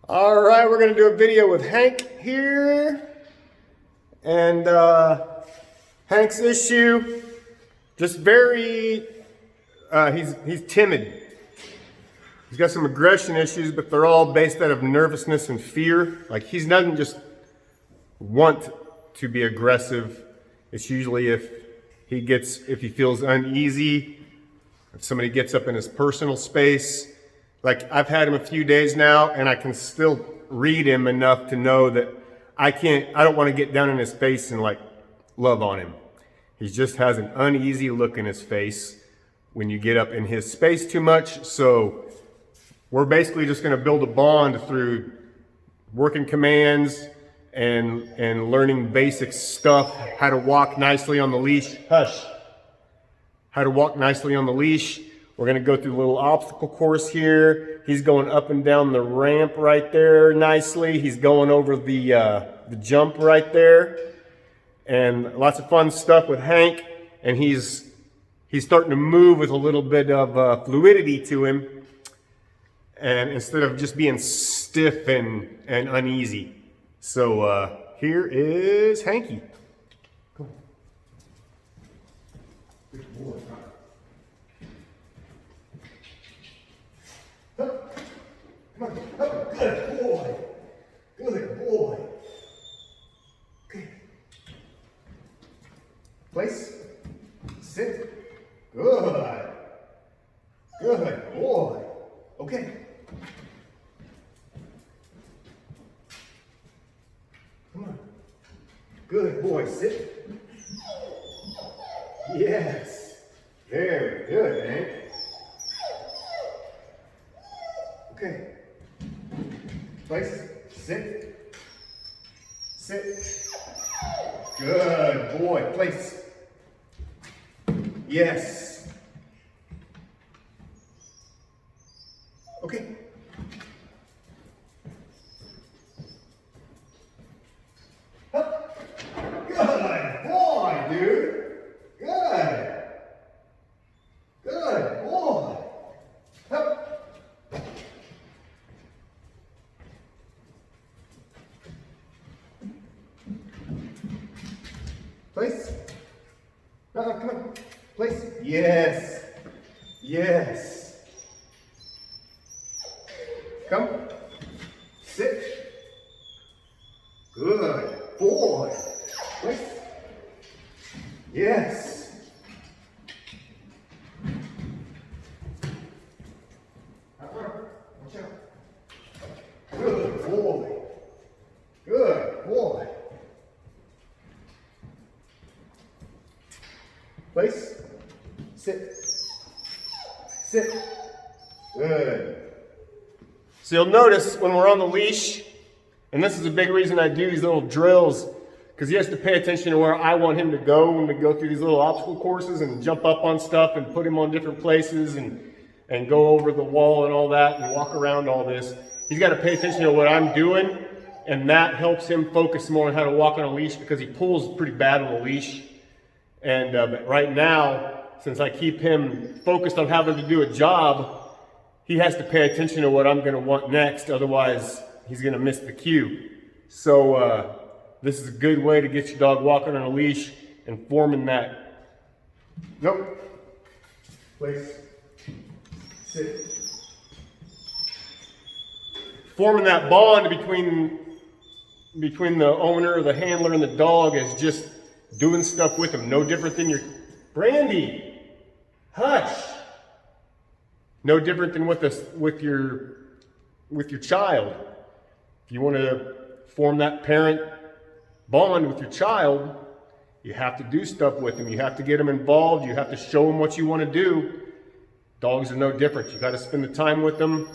All right, we're gonna do a video with Hank here. And Hank's issue, just very, he's timid. He's got some aggression issues, but they're all based out of nervousness and fear. Like, he doesn't just want to be aggressive. It's usually if he feels uneasy, if somebody gets up in his personal space. Like, I've had him a few days now, and I can still read him enough to know that I don't want to get down in his face and like love on him. He just has an uneasy look in his face when you get up in his space too much. So we're basically just going to build a bond through working commands and learning basic stuff, how to walk nicely on the leash. Hush. How to walk nicely on the leash. We're going to go through a little obstacle course here. He's going up and down the ramp right there nicely. He's going over the jump right there. And lots of fun stuff with Hank. And he's starting to move with a little bit of fluidity to him. And instead of just being stiff and uneasy. So here is Hanky. Come on. Good boy. Come on. Oh, good boy. Good boy. Okay. Place. Sit. Good. Good boy. Okay. Come on. Good boy. Sit. Yes. Very good, Hank. Okay. Place. Sit. Sit. Good boy. Place. Yes. Okay. Up. Good boy, dude. Good. Good boy. Up. Place. Come on. Place. Yes. Yes. Come. Sit. Good boy. Place. Yes. Watch out. Good boy. Good boy. Place. Sit. Sit. Good. So you'll notice when we're on the leash, and this is a big reason I do these little drills, because he has to pay attention to where I want him to go when we go through these little obstacle courses and jump up on stuff and put him on different places and go over the wall and all that and walk around all this. He's got to pay attention to what I'm doing, and that helps him focus more on how to walk on a leash, because he pulls pretty bad on the leash. And but right now, since I keep him focused on having to do a job, he has to pay attention to what I'm going to want next. Otherwise, he's going to miss the cue. So this is a good way to get your dog walking on a leash and forming that. Nope. Place. Sit. Forming that bond between the owner, the handler, and the dog is just doing stuff with him. No different than your Brandy. Hush. No different than with your child. If you want to form that parent bond with your child, you have to do stuff with them. You have to get them involved. You have to show them what you want to do. Dogs are no different. You got to spend the time with them,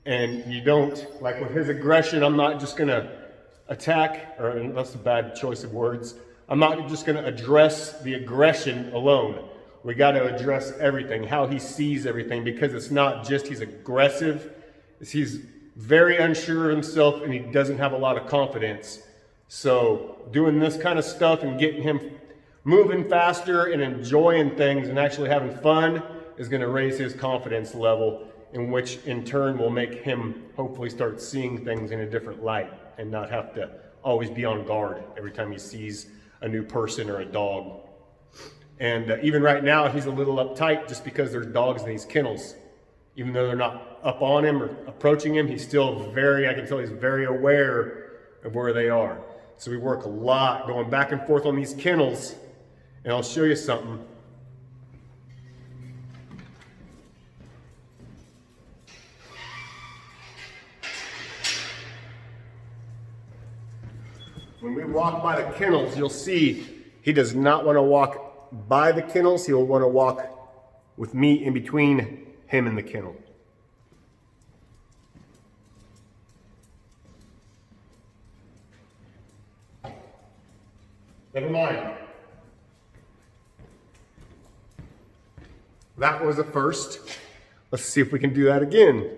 and you don't, like with his aggression, I'm not just going to attack, or that's a bad choice of words. I'm not just going to address the aggression alone. We got to address everything, how he sees everything, because it's not just he's aggressive, he's very unsure of himself and he doesn't have a lot of confidence. So doing this kind of stuff and getting him moving faster and enjoying things and actually having fun is going to raise his confidence level in which in turn will make him hopefully start seeing things in a different light and not have to always be on guard every time he sees a new person or a dog. And even right now, he's a little uptight just because there's dogs in these kennels. Even though they're not up on him or approaching him, he's still I can tell he's very aware of where they are. So we work a lot going back and forth on these kennels, and I'll show you something. When we walk by the kennels, you'll see he does not want to walk by the kennels. He'll want to walk with me in between him and the kennel. Never mind. That was a first. Let's see if we can do that again.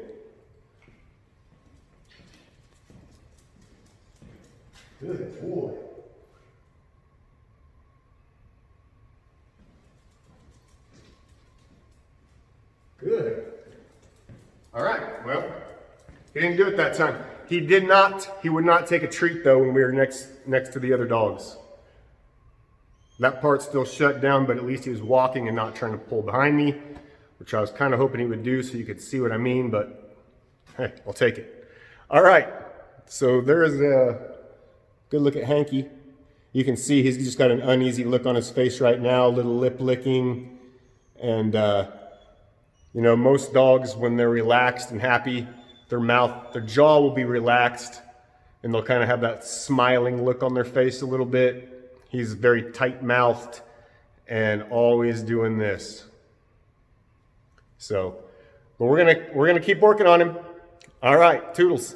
Good boy. Good. All right, well, he didn't do it that time. He would not take a treat though when we were next to the other dogs. That part's still shut down, but at least he was walking and not trying to pull behind me, which I was kind of hoping he would do so you could see what I mean, but hey, I'll take it. All right, so there is a good look at Hanky. You can see he's just got an uneasy look on his face right now, a little lip licking, and you know, most dogs, when they're relaxed and happy, their jaw will be relaxed, and they'll kind of have that smiling look on their face a little bit. He's very tight-mouthed and always doing this. So, but we're gonna keep working on him. All right, toodles.